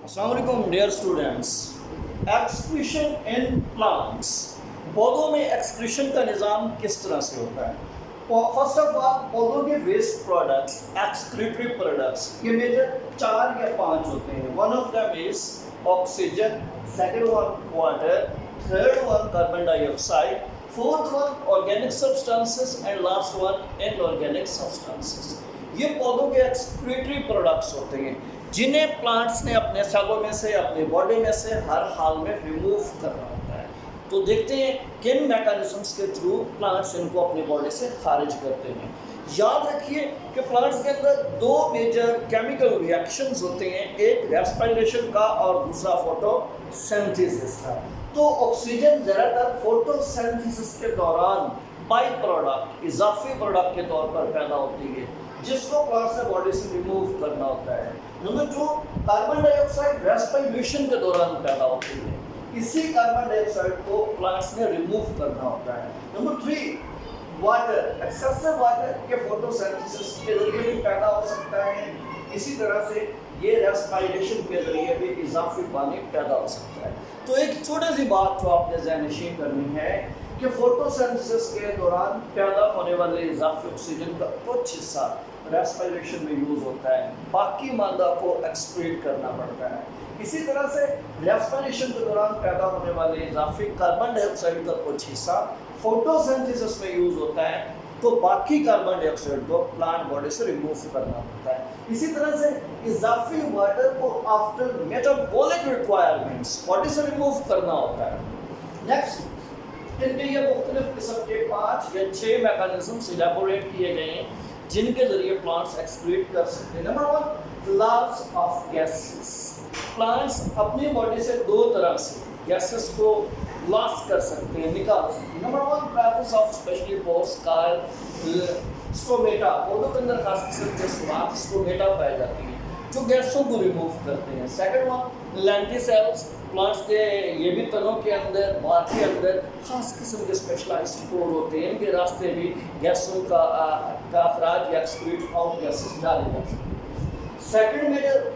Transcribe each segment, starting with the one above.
अस्सलाम वालेकुम dear students. Excretion in plants, पौधों में एक्सक्रीशन का निज़ाम किस तरह से होता है। फर्स्ट ऑफ ऑल, पौधों के वेस्ट प्रोडक्ट्स, एक्सक्रीटरी प्रोडक्ट्स, ये मेजर 4 या 5 होते हैं। One of them is oxygen, second one water, third one carbon dioxide, fourth one organic substances and last one inorganic substances. ये पौधों के एक्सक्रीटरी प्रोडक्ट्स होते हैं जिन्हें प्लांट्स ने अपने सेलों में से, अपनी बॉडी में से हर हाल में रिमूव करना होता है। तो देखते हैं किन मैकेनिज्म्स के थ्रू प्लांट्स इनको अपनी बॉडी से खारिज करते हैं। याद रखिए कि प्लांट्स के अंदर 2 मेजर केमिकल रिएक्शंस होते हैं, एक रेस्पिरेशन का और दूसरा फोटोसिंथेसिस का। तो ऑक्सीजन ज़्यादातर फोटोसिंथेसिस के दौरान बाई प्रोडक्ट, इजाफी प्रोडक्ट के तौर पर पैदा होती है जिसको प्लांट्स ने बॉडी से रिमूव करना होता है। नंबर 2, कार्बन डाइऑक्साइड रेस्पिरेशन के दौरान पैदा होती है, इसी कार्बन डाइऑक्साइड को प्लांट्स ने रिमूव करना होता है। नंबर 3, वाटर, एक्सेसिव वाटर के फोटोसिंथेसिस के जरिए भी पैदा हो सकता है, इसी तरह से ये रेस्पिरेशन के जरिए भी इजाफी पानी पैदा हो सकता है। तो एक छोटी सी बात जो आपने ज़हन-नशीन करनी है कि फोटोसिंथेसिस के दौरान पैदा होने वाले इजाफी ऑक्सीजन का कुछ हिस्सा रेस्पिरेशन में यूज़ होता है, बाकी मादा को एक्सक्रीट करना पड़ता है। इसी तरह से रेस्पिरेशन के दौरान पैदा होने वाले इजाफी कार्बन डाइऑक्साइड का कुछ हिस्सा फोटोसिंथेसिस में यूज़ होता है, तो बाकी कार्बन डाइऑक्साइड को प्लांट बॉडी से रिमूव करना पड़ता है। इसी तरह से इजाफी वाटर को आफ्टर मेटाबॉलिक रिक्वायरमेंट्स बॉडी से रिमूव करना होता है। नेक्स्ट, इनके ये मुख्तलिफ किस्म के 5 या 6 मैकेनिज्म्स इलेबोरेट किए गए हैं जिनके जरिए प्लांट्स एक्सक्रीट कर सकते हैं। Number 1, loss of gases. Plants अपनी बॉडी से 2 तरह से गैसेस को लॉस कर सकते हैं, निकाल सकते हैं। Number 1, presence of specially pores called stomata, पौधों के अंदर खास किस्म के सुराख स्टोमेटा पाए जाते हैं जो गैसों को रिमूव करते हैं। सेकंड वन, लेंटिसेल्स, प्लांट्स के ये भी तनों के अंदर, बार के अंदर खास किस्म के स्पेशलाइज्ड पोर होते हैं, इनके रास्ते भी गैसों का अखराज या एक्सक्रीट आउट गैसेस डाले जाते हैं। सेकंड मेजर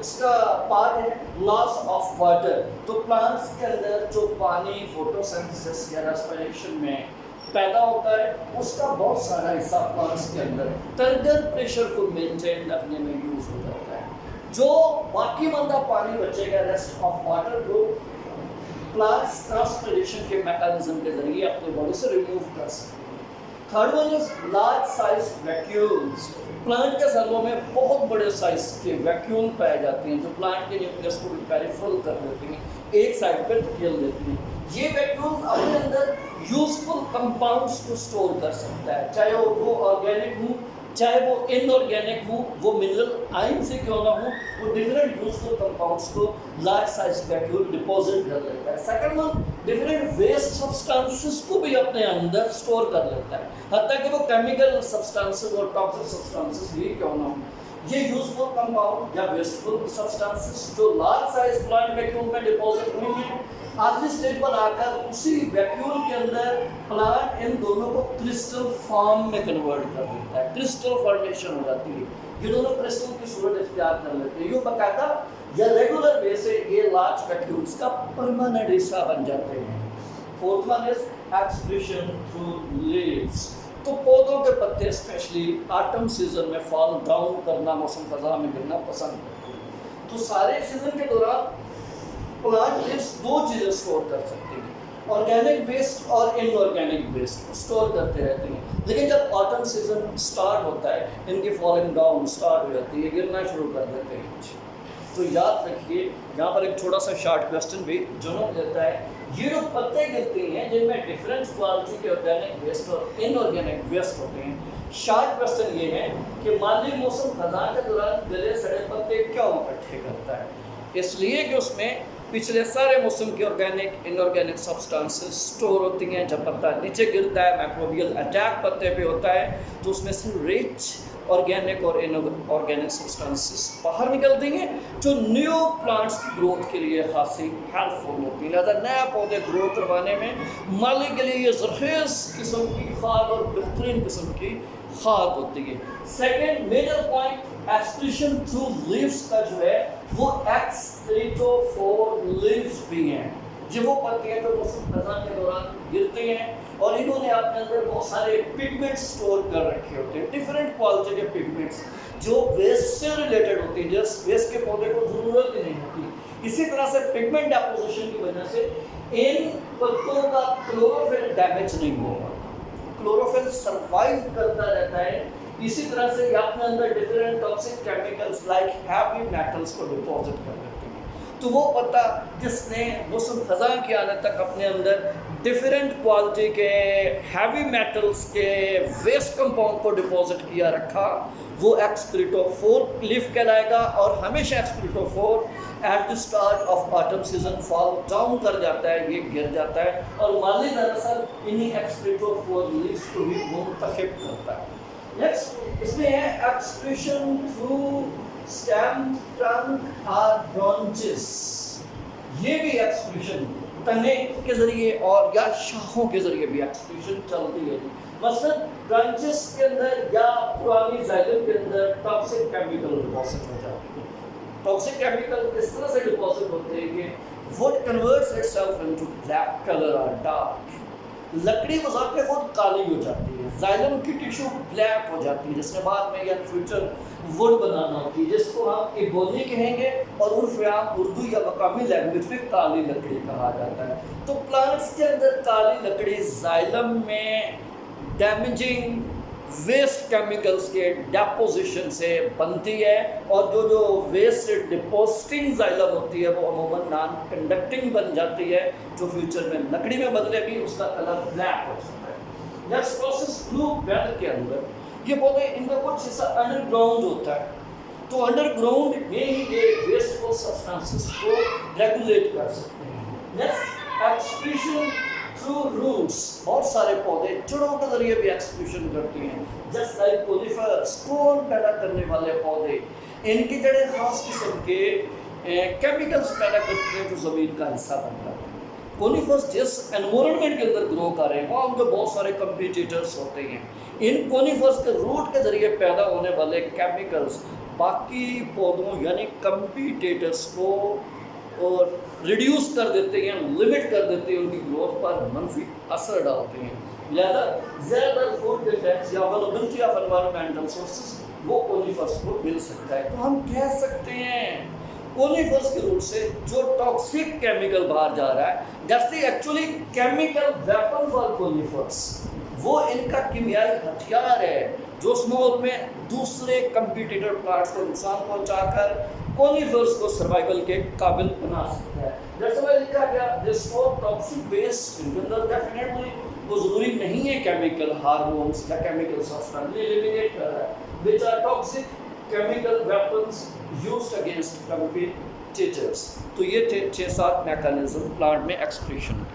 इसका पार्ट है लॉस ऑफ वाटर। तो प्लांट्स के अंदर जो पानी फोटोसिंथेसिस या रेस्पिरेशन में पैदा होता है उसका बहुत सारा हिस्सा प्लांट्स के अंदर टर्गर प्रेशर को मेंटेन रखने में यूज हो जाता है। जो बाकी मंदा पानी बचेगा, रेस्ट ऑफ वाटर को प्लांट्स ट्रांसपिरेशन के मैकेनिज्म के जरिए अपनी बॉडी से रिमूव कर सकते हैं। Third one is large size vacuoles. Plant के सेलों में बहुत बड़े साइज के वैक्यूल पाए जाते हैं जो प्लांट के न्यूक्लियस को पेरिफेरल कर देते हैं, एक साइड पर धकेल देते हैं। ये वैक्यूल अपने अंदर यूजफुल कंपाउंड्स को स्टोर कर सकता है, चाहे वो ऑर्गेनिक हो, चाहे वो इनऑर्गेनिक हो, वो मिनरल आयन से क्यों ना हो, वो डिफरेंट यूजफुल कंपाउंड्स को लार्ज साइज वैक्यूल डिपॉजिट कर लेता है। Second one, different waste substances को भी अपने अंदर स्टोर कर लेता है, हत्ता कि वो केमिकल सब्सटेंसेस और टॉक्सिक सब्सटेंसेस भी क्यों ना हो। ये यूजफुल कंपाउंड या वेस्टफुल सब्सटेंसेस जो लार्ज साइज प्लांट वैक्यूल में डिपॉजिट हुई हैं, आखिरी स्टेज पर आकर उसी वैक्यूल के अंदर प्लांट इन दोनों को क्रिस्टल फॉर्म में कन्वर्ट कर देता है, क्रिस्टल फॉर्मेशन हो जाती है, ये दोनों क्रिस्टल की सूरत इख्तियार कर लेते हैं। यूँ बाकायदा या रेगुलर वे से ये लार्ज वैक्यूल्स का परमानेंट हिस्सा बन जाते हैं। Fourth one is excretion through leaves. तो पौधों के पत्ते स्पेशली ऑटम सीजन में फॉल डाउन करना, मौसम खज़ां में गिरना पसंद करते हैं। तो सारे सीजन के दौरान प्लांट लीव्स 2 चीज़ें स्टोर कर सकते हैं, ऑर्गेनिक वेस्ट और इनऑर्गेनिक वेस्ट स्टोर करते रहते हैं। लेकिन जब ऑटम सीजन स्टार्ट होता है, इनकी फॉलिंग डाउन स्टार्ट हो जाती है, गिरना शुरू कर देते हैं। तो याद रखिए, यहाँ पर एक छोटा सा शॉर्ट क्वेश्चन भी जुनून देता है, ये जो पत्ते गिरते हैं जिनमें डिफरेंट क्वालिटी के ऑर्गेनिक वेस्ट और इनऑर्गेनिक वेस्ट होते हैं, शॉर्ट क्वेश्चन ये है कि माली मौसम खज़ां के दौरान गले सड़े पत्ते क्यों इकट्ठे करता है? इसलिए कि उसमें पिछले सारे मौसम के ऑर्गेनिक इनऑर्गेनिक सब्सटेंसेस स्टोर होती हैं। जब पत्ता नीचे गिरता है, माइक्रोबियल अटैक पत्ते पे होता है, तो उसमें से रिच ऑर्गेनिक और इनऑर्गेनिक सब्सटेंसेस बाहर निकलती हैं जो न्यू प्लांट्स की ग्रोथ के लिए खासी हेल्पफुल होती हैं। लिहाजा नया पौधे ग्रो करवाने में माली के लिए ये ज़रख़ीज़ किस्म की खाद और बेहतरीन किस्म की खाद होती है। Second major point, excretion through leaves का जो है वो एक्सक्रीटोफोर लीव्स भी हैं। ये वो पत्तियां जो मौसम खज़ां के दौरान गिरती हैं और इन्होंने अपने अंदर बहुत सारे पिगमेंट स्टोर कर रखे होते हैं, डिफरेंट क्वालिटी के पिगमेंट्स जो वेस्ट से रिलेटेड होती हैं, जस्ट वेस्ट के पौधे को ज़रूरत ही नहीं होती। इसी तरह से पिगमेंट डेपोजिशन की वजह से इन पत्तों का क्लोरोफिल डैमेज नहीं होगा, क्लोरोफिल सर्वाइव करता रहता है। इसी तरह से ये अपने अंदर different toxic chemicals like heavy metals को डिपॉजिट कर देते हैं। तो वो पत्ता जिसने मौसम खज़ां के आने तक अपने अंदर डिफरेंट क्वालिटी के हैवी मेटल्स के वेस्ट कंपाउंड को डिपॉजिट किया रखा, वो एक्सक्रीटोफोर लीफ कहलाएगा। और हमेशा excretophore at the start of autumn season fall down कर जाता है, ये गिर जाता है और माली दरअसल इन्हीं एक्सक्रीटोफोर लीव्स को भी मुंतखब करता है। नेक्स्ट इसमें है एक्सक्रीशन थ्रू स्टेम, ट्रंक और ब्रांचेस। ये भी एक्सक्रीशन तने के जरिए और या शाखों के जरिए भी एक्सक्रीशन चलती है। मसलन ब्रांचेस के अंदर या पुरानी जाइलम के अंदर टॉक्सिक केमिकल डिपॉजिट हो जाते हैं। टॉक्सिक केमिकल इस तरह से डिपॉजिट होते हैं कि would converts itself into black colour और डार्क। लकड़ी बजाते खुद काली हो जाती है, जाइलम की टिश्यू ब्लैक हो जाती है, जिसके बाद में या फ्यूचर वुड बनाना होती है, जिसको हम इबोनी कहेंगे और उर्फ उर्दू या मकामी लैंग्वेज में काली लकड़ी कहा जाता है। तो प्लांट्स के अंदर काली लकड़ी जाइलम में डैमेजिंग वेस्ट केमिकल्स के डेपोजिशन से बनती है और जो वेस्ट डिपोजिटिंग जाइलम होती है वो अमूमन नॉन कंडक्टिंग बन जाती है, जो फ्यूचर में लकड़ी में बदलेगी, उसका कलर ब्लैक हो जाता है। नेक्स्ट प्रोसेस ब्लू बेड के अंदर ये पौधे इनका कुछ हिस्सा अंडरग्राउंड होता है, तो अंडरग्राउंड में ही ये वेस्टफुल सब्सटेंसेस को रेगुलेट कर सकते हैं। नेक्स्ट एक्सक्रीशन थ्रू रूट्स, बहुत सारे पौधे जड़ों के जरिए भी एक्सक्रीशन करती हैं, जस्ट लाइक कोनिफर्स, कोन पैदा करने वाले पौधे, इनकी जड़ें खास किस्म के केमिकल्स पैदा करती हैं जो ज़मीन का हिस्सा बन जाते हैं। कोनिफर्स जिस एनवायरनमेंट के अंदर ग्रो कर रहे हैं वहाँ उनके बहुत सारे कंपटीटर्स होते हैं। इन कोनिफर्स के रूट के जरिए पैदा होने वाले केमिकल्स बाकी पौधों यानी कंपटीटर्स को और रिड्यूस कर देते हैं, लिमिट कर देते हैं, उनकी ग्रोथ पर मनफी असर डालते हैं। लिहाजा ज़्यादातर फूड डिफेक्ट्स या अवेलेबिलिटी ऑफ एनवायरमेंटल सोर्सेज वो कोनिफर्स को मिल सकता है। तो हम कह सकते हैं कोनिफर्स के रूट से जो टॉक्सिक केमिकल बाहर जा रहा है, that's the actually chemical weapon for conifers. वो इनका कीमियाई हथियार है जो स्मॉल में दूसरे कंपटीटर प्लांट्स को नुकसान पहुंचाकर कोनिफर्स को सर्वाइवल के काबिल बना सकता है। दैट्स व्हाई लिखा गया दिस फॉर टॉक्सिक वेस्ट इनके अंदर डेफिनेटली वो ज़रूरी नहीं है केमिकल हार्मोन्स या केमिकल सब्सटेंस एलिमिनेट कर रहा है which are toxic chemical weapons used against competitors. तो ये थे 6-7 मैकेनिज्म प्लांट में एक्सक्रीशन के।